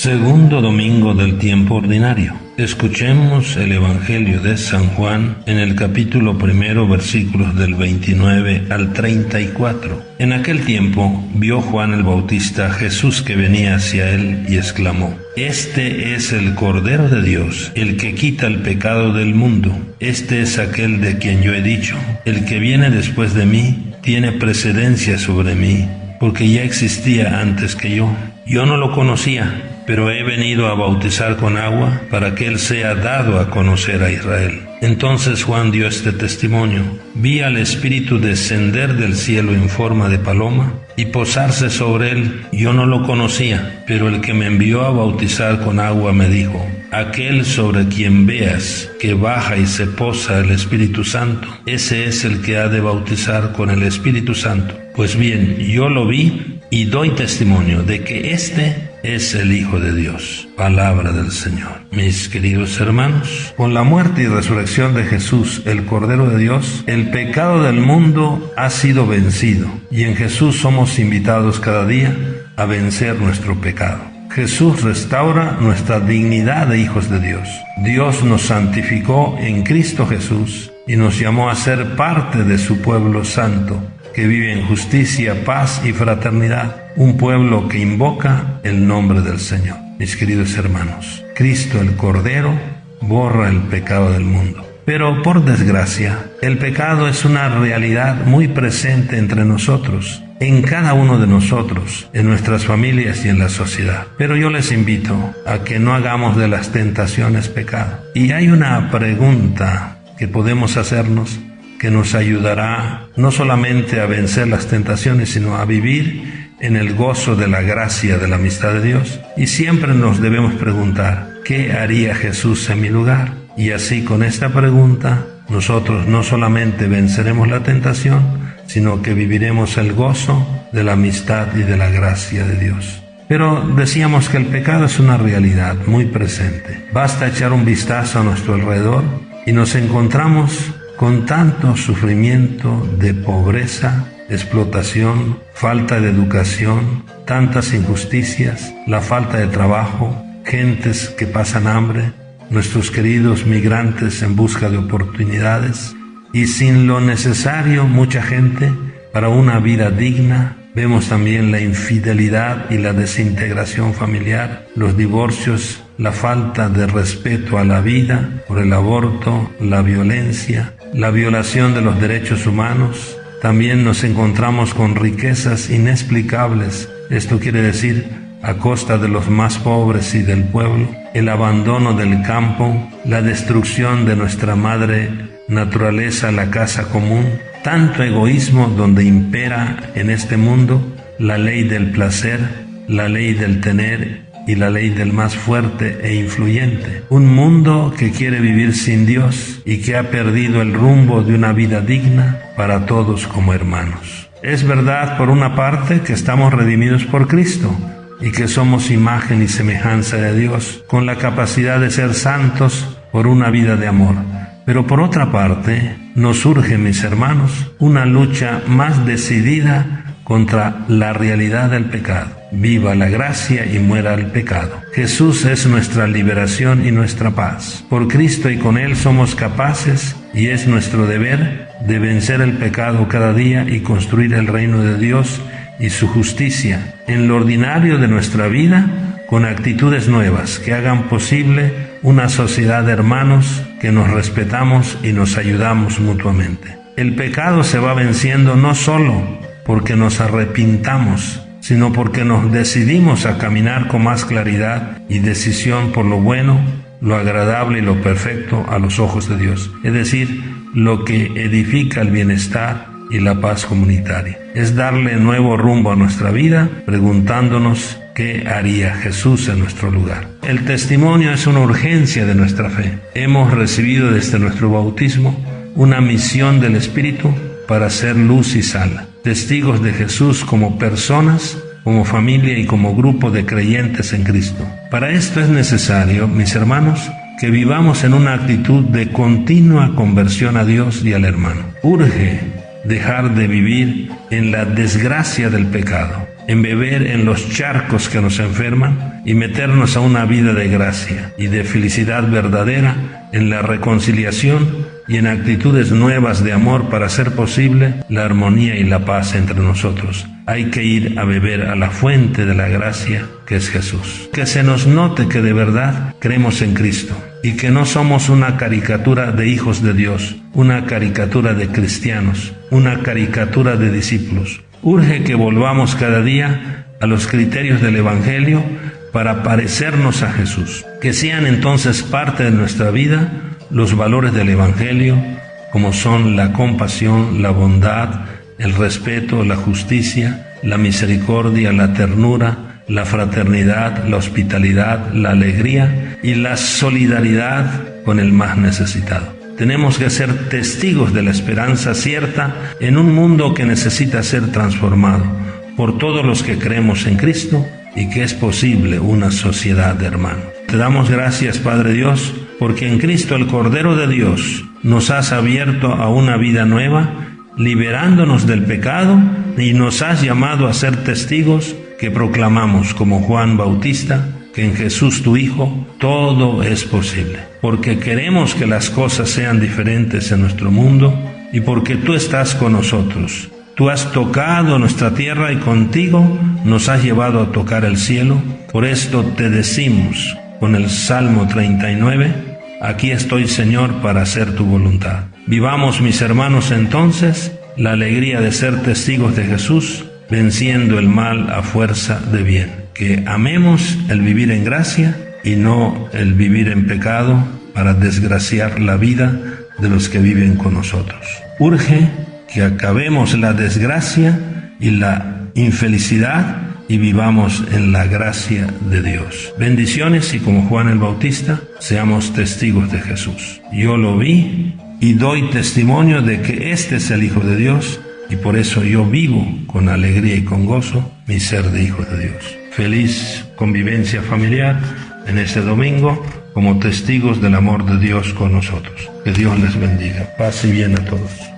Segundo domingo del tiempo ordinario. Escuchemos el Evangelio de San Juan en el capítulo 1, versículos del 29 al 34. En aquel tiempo vio Juan el Bautista a Jesús que venía hacia él y exclamó: Este es el Cordero de Dios, el que quita el pecado del mundo. Este es aquel de quien yo he dicho: el que viene después de mí tiene precedencia sobre mí, porque ya existía antes que yo. Yo no lo conocía, pero he venido a bautizar con agua para que él sea dado a conocer a Israel. Entonces Juan dio este testimonio: vi al Espíritu descender del cielo en forma de paloma y posarse sobre él. Yo no lo conocía, pero el que me envió a bautizar con agua me dijo: aquel sobre quien veas que baja y se posa el Espíritu Santo, ese es el que ha de bautizar con el Espíritu Santo. Pues bien, yo lo vi y doy testimonio de que este es el Hijo de Dios. Palabra del Señor. Mis queridos hermanos, con la muerte y resurrección de Jesús, el Cordero de Dios, el pecado del mundo ha sido vencido, y en Jesús somos invitados cada día a vencer nuestro pecado. Jesús restaura nuestra dignidad de hijos de Dios. Dios nos santificó en Cristo Jesús y nos llamó a ser parte de su pueblo santo, que vive en justicia, paz y fraternidad, un pueblo que invoca el nombre del Señor. Mis queridos hermanos, Cristo el Cordero borra el pecado del mundo. Pero por desgracia, el pecado es una realidad muy presente entre nosotros, en cada uno de nosotros, en nuestras familias y en la sociedad. Pero yo les invito a que no hagamos de las tentaciones pecado. Y hay una pregunta que podemos hacernos que nos ayudará no solamente a vencer las tentaciones, sino a vivir en el gozo de la gracia de la amistad de Dios. Y siempre nos debemos preguntar: ¿qué haría Jesús en mi lugar? Y así, con esta pregunta, nosotros no solamente venceremos la tentación, sino que viviremos el gozo de la amistad y de la gracia de Dios. Pero decíamos que el pecado es una realidad muy presente. Basta echar un vistazo a nuestro alrededor y nos encontramos con tanto sufrimiento de pobreza, explotación, falta de educación, tantas injusticias, la falta de trabajo, gentes que pasan hambre, nuestros queridos migrantes en busca de oportunidades, y sin lo necesario mucha gente para una vida digna. Vemos también la infidelidad y la desintegración familiar, los divorcios, la falta de respeto a la vida por el aborto, la violencia, la violación de los derechos humanos. También nos encontramos con riquezas inexplicables, esto quiere decir a costa de los más pobres y del pueblo, el abandono del campo, la destrucción de nuestra madre naturaleza, la casa común, tanto egoísmo donde impera en este mundo la ley del placer, la ley del tener y la ley del más fuerte e influyente. Un mundo que quiere vivir sin Dios y que ha perdido el rumbo de una vida digna para todos como hermanos. Es verdad, por una parte, que estamos redimidos por Cristo y que somos imagen y semejanza de Dios, con la capacidad de ser santos por una vida de amor. Pero por otra parte, nos urge, mis hermanos, una lucha más decidida contra la realidad del pecado. Viva la gracia y muera el pecado. Jesús es nuestra liberación y nuestra paz. Por Cristo y con Él somos capaces, y es nuestro deber, de vencer el pecado cada día y construir el reino de Dios y su justicia en lo ordinario de nuestra vida, con actitudes nuevas que hagan posible una sociedad de hermanos que nos respetamos y nos ayudamos mutuamente. El pecado se va venciendo no solo porque nos arrepintamos, sino porque nos decidimos a caminar con más claridad y decisión por lo bueno, lo agradable y lo perfecto a los ojos de Dios, es decir, lo que edifica el bienestar y la paz comunitaria. Es darle nuevo rumbo a nuestra vida, preguntándonos ¿qué haría Jesús en nuestro lugar? El testimonio es una urgencia de nuestra fe. Hemos recibido desde nuestro bautismo una misión del Espíritu para ser luz y sal, testigos de Jesús como personas, como familia y como grupo de creyentes en Cristo. Para esto es necesario, mis hermanos, que vivamos en una actitud de continua conversión a Dios y al hermano. Urge dejar de vivir en la desgracia del pecado. en beber en los charcos que nos enferman y meternos a una vida de gracia y de felicidad verdadera en la reconciliación y en actitudes nuevas de amor para hacer posible la armonía y la paz entre nosotros. Hay que ir a beber a la fuente de la gracia que es Jesús. Que se nos note que de verdad creemos en Cristo y que no somos una caricatura de hijos de Dios, una caricatura de cristianos, una caricatura de discípulos. Urge que volvamos cada día a los criterios del Evangelio para parecernos a Jesús. Que sean entonces parte de nuestra vida los valores del Evangelio, como son la compasión, la bondad, el respeto, la justicia, la misericordia, la ternura, la fraternidad, la hospitalidad, la alegría y la solidaridad con el más necesitado. Tenemos que ser testigos de la esperanza cierta en un mundo que necesita ser transformado por todos los que creemos en Cristo y que es posible una sociedad de hermanos. Te damos gracias, Padre Dios, porque en Cristo, el Cordero de Dios, nos has abierto a una vida nueva, liberándonos del pecado, y nos has llamado a ser testigos que proclamamos como Juan Bautista que en Jesús tu Hijo todo es posible, porque queremos que las cosas sean diferentes en nuestro mundo y porque tú estás con nosotros. Tú has tocado nuestra tierra y contigo nos has llevado a tocar el cielo. Por esto te decimos con el Salmo 39, aquí estoy, Señor, para hacer tu voluntad. Vivamos, mis hermanos, entonces la alegría de ser testigos de Jesús, venciendo el mal a fuerza de bien. Que amemos el vivir en gracia y no el vivir en pecado para desgraciar la vida de los que viven con nosotros. Urge que acabemos la desgracia y la infelicidad y vivamos en la gracia de Dios. Bendiciones, y como Juan el Bautista, seamos testigos de Jesús. Yo lo vi y doy testimonio de que este es el Hijo de Dios, y por eso yo vivo con alegría y con gozo mi ser de Hijo de Dios. Feliz convivencia familiar en este domingo como testigos del amor de Dios con nosotros. Que Dios les bendiga. Paz y bien a todos.